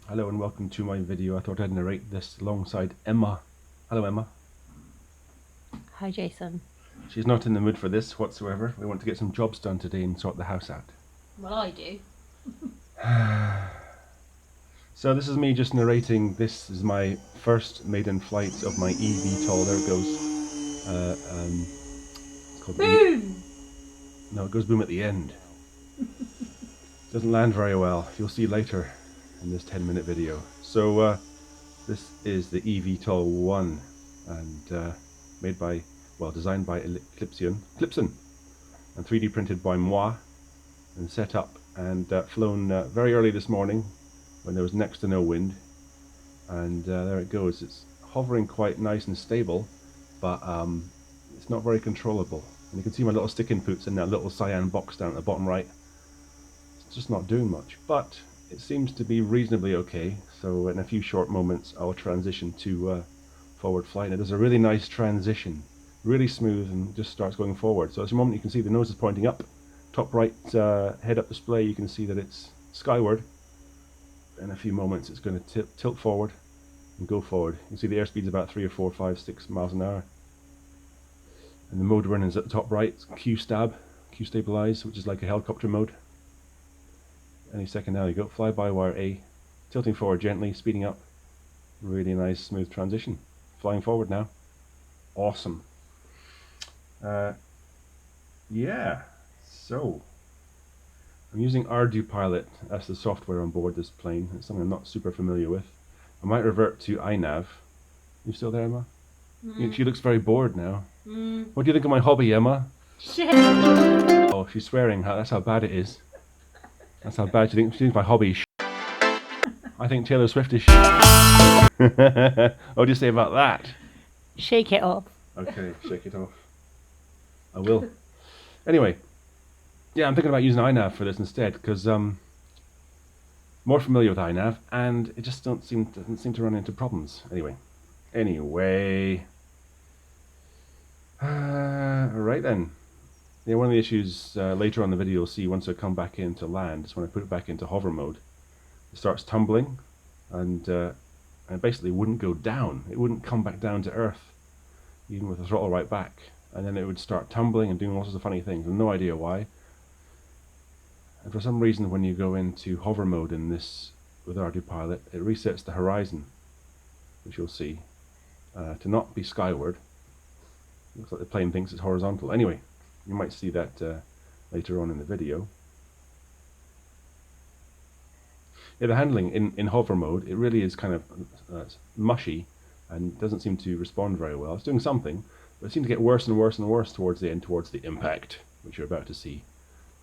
Hello and welcome to my video. I thought I'd narrate this alongside Emma. Hello Emma. Hi Jason. She's not in the mood for this whatsoever. We want to get some jobs done today and sort the house out. Well, I do. So this is me just narrating. This is my first maiden flight of my E-VTOL. There it goes. It's called Boom! No, it goes boom at the end. Doesn't land very well. You'll see later in this 10-minute video. So this is the E-VTOL-1 and made by, well, designed by Clipson and 3D printed by moi and set up and flown very early this morning when there was next to no wind, and there it goes. It's hovering quite nice and stable, but it's not very controllable. And you can see my little stick inputs in that little cyan box down at the bottom right. It's just not doing much, but it seems to be reasonably okay. So in a few short moments I'll transition to forward flight, and it does a really nice transition, really smooth, and just starts going forward. So at the moment you can see the nose is pointing up. Top right head-up display, you can see that it's skyward. In a few moments it's going to tilt forward and go forward. You can see the airspeed is about 3 or 4, 5, 6 miles an hour. And the mode we're in is at the top right, Q-stabilised, which is like a helicopter mode. Any second now you go, fly-by-wire A, tilting forward gently, speeding up. Really nice smooth transition. Flying forward now. Awesome. Yeah, so I'm using Ardupilot as the software on board this plane. It's something I'm not super familiar with. I might revert to iNav. You still there, Emma? She looks very bored now. What do you think of my hobby, Emma? Shit! Oh, she's swearing. That's how bad it is. That's how bad she thinks my hobby is. I think Taylor Swift is. What do you say about that? Shake it off. Okay, shake it off. I will. Anyway, yeah, I'm thinking about using iNav for this instead, because more familiar with iNav, and it just doesn't seem to run into problems. Anyway. Alright then. Yeah, one of the issues later on in the video you'll see once I come back into land is when I put it back into hover mode, it starts tumbling, and it basically wouldn't go down. It wouldn't come back down to earth, even with the throttle right back. And then it would start tumbling and doing all sorts of funny things. I have no idea why. And for some reason, when you go into hover mode in this with Ardupilot, it resets the horizon, which you'll see, to not be skyward. Looks like the plane thinks it's horizontal. Anyway, you might see that later on in the video. Yeah, the handling in hover mode, it really is kind of mushy and doesn't seem to respond very well. It's doing something, but it seemed to get worse and worse and worse towards the end, towards the impact, which you're about to see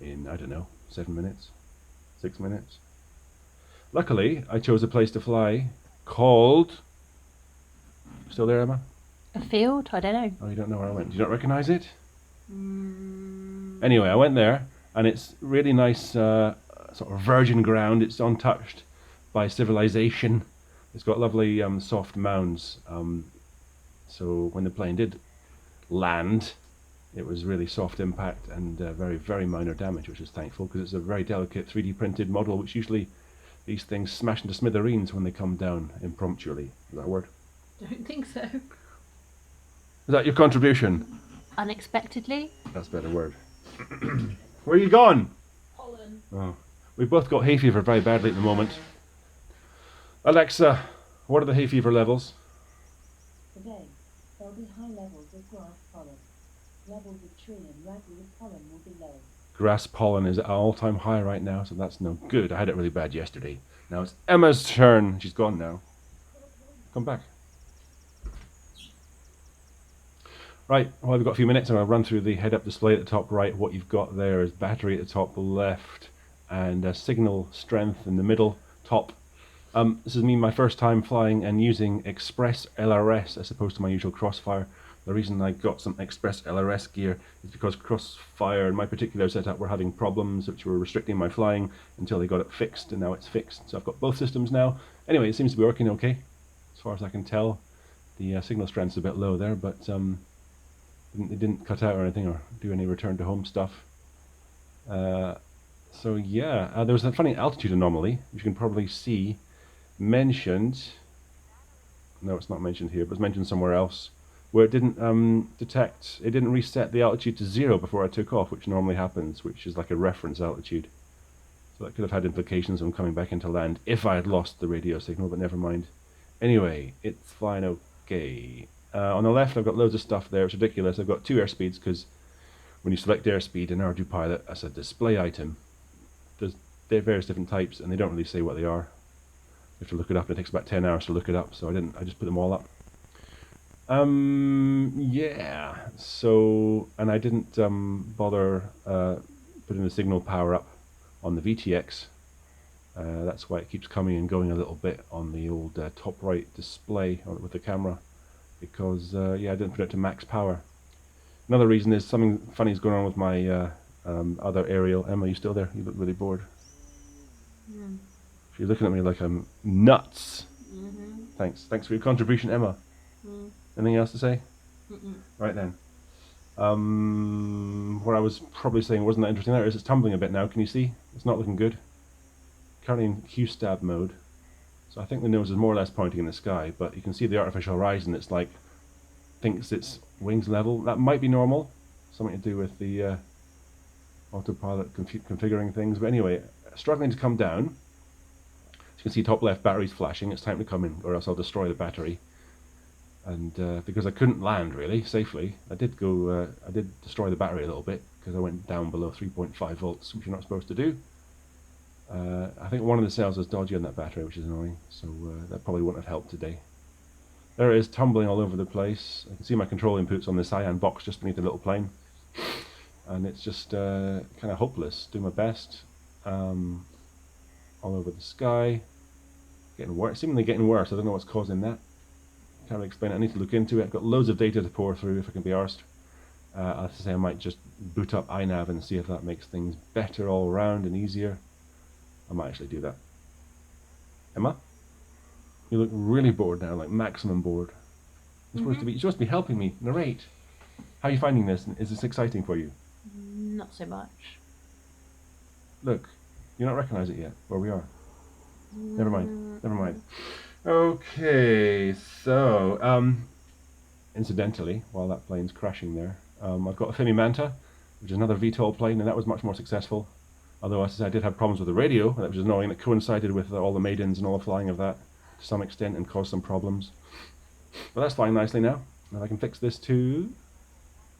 in, I don't know, 7 minutes, 6 minutes. Luckily, I chose a place to fly called... Still there, Emma? A field? I don't know. Oh, you don't know where I went. Do you not recognize it? Anyway, I went there, and it's really nice sort of virgin ground. It's untouched by civilization. It's got lovely soft mounds. So when the plane did land, it was really soft impact and very, very minor damage, which is thankful, because it's a very delicate 3D printed model, which usually these things smash into smithereens when they come down impromptually. Is that a word? Don't think so. Is that your contribution? Unexpectedly? That's a better word. Where are you gone? Pollen. Oh, we've both got hay fever very badly at the moment. Alexa, what are the hay fever levels? Today, there'll be high levels of grass pollen. Levels of tree and ragweed pollen will be low. Grass pollen is at an all-time high right now, so that's no good. I had it really bad yesterday. Now it's Emma's turn. She's gone now. Come back. Right, well, we've got a few minutes, and I'll run through the head-up display at the top right. What you've got there is battery at the top left, and signal strength in the middle top. This is me, my first time flying and using Express LRS as opposed to my usual Crossfire. The reason I got some Express LRS gear is because Crossfire and my particular setup were having problems which were restricting my flying until they got it fixed, and now it's fixed. So I've got both systems now. Anyway, it seems to be working okay, as far as I can tell. The signal strength's a bit low there, but it didn't cut out or anything or do any return to home stuff. So yeah, there was a funny altitude anomaly, which you can probably see mentioned, no, it's not mentioned here, but it's mentioned somewhere else, where it didn't it didn't reset the altitude to 0 before I took off, which normally happens, which is like a reference altitude. So that could have had implications on coming back into land if I had lost the radio signal, but never mind. Anyway, it's fine, okay. On the left I've got loads of stuff there, it's ridiculous. I've got 2 airspeeds, because when you select airspeed in Ardupilot as a display item, they're various different types, and they don't really say what they are. You have to look it up, and it takes about 10 hours to look it up, so I just put them all up. Yeah, so, and I didn't bother putting the signal power up on the VTX. That's why it keeps coming and going a little bit on the old top right display with the camera, because yeah, I didn't put it to max power. Another reason is something funny is going on with my other aerial. Emma, you still there? You look really bored. Mm. She's looking at me like I'm nuts. Mm-hmm. Thanks for your contribution, Emma. Mm. Anything else to say? Mm-mm. Right then. What I was probably saying wasn't that interesting there is it's tumbling a bit now. Can you see? It's not looking good. Currently in QSTB mode. So I think the nose is more or less pointing in the sky, but you can see the artificial horizon. It's like, thinks its wings level. That might be normal. Something to do with the autopilot configuring things. But anyway, struggling to come down. As you can see, top left battery's flashing. It's time to come in, or else I'll destroy the battery. And because I couldn't land really safely, I did destroy the battery a little bit because I went down below 3.5 volts, which you're not supposed to do. I think one of the cells was dodgy on that battery, which is annoying, so that probably wouldn't have helped today. There it is, tumbling all over the place. I can see my control inputs on the cyan box just beneath the little plane, and it's just kind of hopeless. Do my best. All over the sky, getting worse, seemingly getting worse. I don't know what's causing that. Can't really explain it. I need to look into it. I've got loads of data to pour through if I can be arsed. I have to say I might just boot up iNav and see if that makes things better all around and easier. I might actually do that. Emma? You look really bored now, like maximum bored. You're supposed to be helping me narrate. How are you finding this? Is this exciting for you? Not so much. Look, you don't recognise it yet, where we are. Never mind, never mind. Okay, so, incidentally, while that plane's crashing there, I've got a Femi Manta, which is another VTOL plane, and that was much more successful. Although, as I said, I did have problems with the radio, that was annoying. That coincided with all the Maidens and all the flying of that to some extent and caused some problems. But that's flying nicely now, and I can fix this too.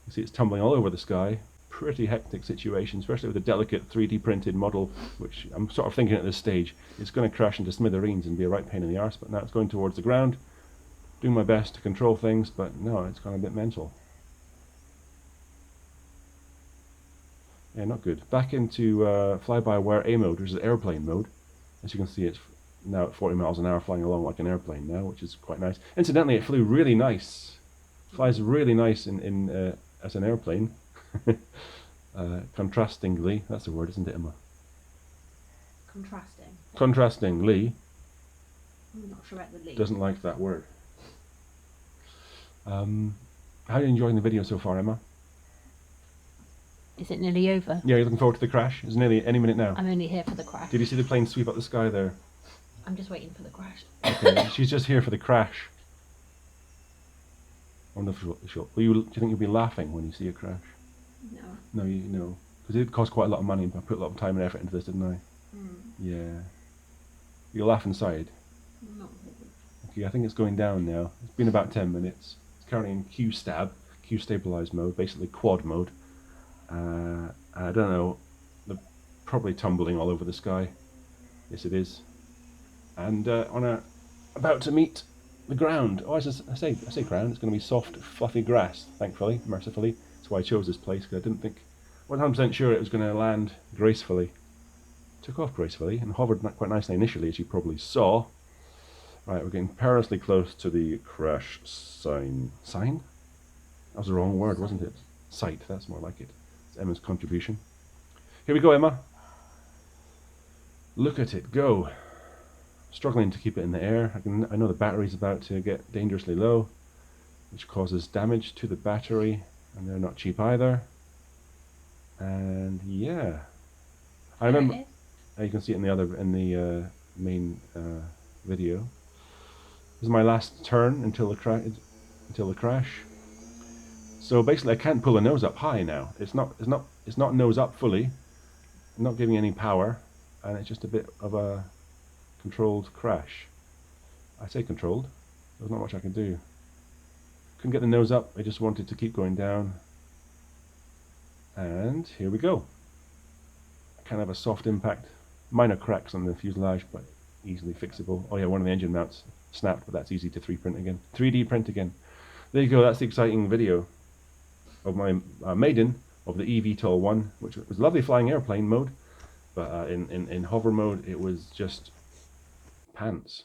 You see it's tumbling all over the sky. Pretty hectic situation, especially with a delicate 3D printed model, which I'm sort of thinking at this stage, it's going to crash into smithereens and be a right pain in the arse, but now it's going towards the ground. Doing my best to control things, but no, it's gone a bit mental. Yeah, not good. Back into fly-by-wire A mode, which is airplane mode. As you can see, it's now at 40 miles an hour flying along like an airplane now, which is quite nice. Incidentally, it flew really nice. Flies really nice in as an airplane. Contrastingly, that's a word, isn't it, Emma? Contrasting. Contrastingly. I'm not sure about the lead. Doesn't like that word. How are you enjoying the video so far, Emma? Is it nearly over? Yeah, you're looking forward to the crash? It's nearly any minute now. I'm only here for the crash. Did you see the plane sweep up the sky there? I'm just waiting for the crash. Okay, she's just here for the crash. Wonderful. Do you think you'll be laughing when you see a crash? No. No, you know, because it cost quite a lot of money. I put a lot of time and effort into this, didn't I? Yeah. You'll laugh inside. Not really. Okay, I think it's going down now. It's been about 10 minutes. It's currently in Q stabilised mode, basically quad mode. I don't know. They're probably tumbling all over the sky. Yes, it is. And about to meet the ground. Oh, I say ground. It's going to be soft, fluffy grass. Thankfully, mercifully. That's why I chose this place, because I didn't think, 100% sure it was going to land gracefully. Took off gracefully and hovered quite nicely initially, as you probably saw. Right, we're getting perilously close to the crash sign. Sign? That was the wrong word, wasn't it? Site, that's more like it. It's Emma's contribution. Here we go, Emma. Look at it go. Struggling to keep it in the air. I know the battery's about to get dangerously low, which causes damage to the battery, and they're not cheap either. And yeah, I remember. You can see it in the main video. This is my last turn until the crash. So basically, I can't pull the nose up high now. It's not nose up fully. I'm not giving any power, and it's just a bit of a controlled crash. I say controlled. There's not much I can do. Couldn't get the nose up. I just wanted to keep going down. And here we go. Kind of a soft impact. Minor cracks on the fuselage, but easily fixable. Oh yeah, one of the engine mounts snapped, but that's easy to 3D print again. There you go. That's the exciting video of my Maiden of the E-VTOL-1, which was lovely flying airplane mode, but in hover mode it was just pants.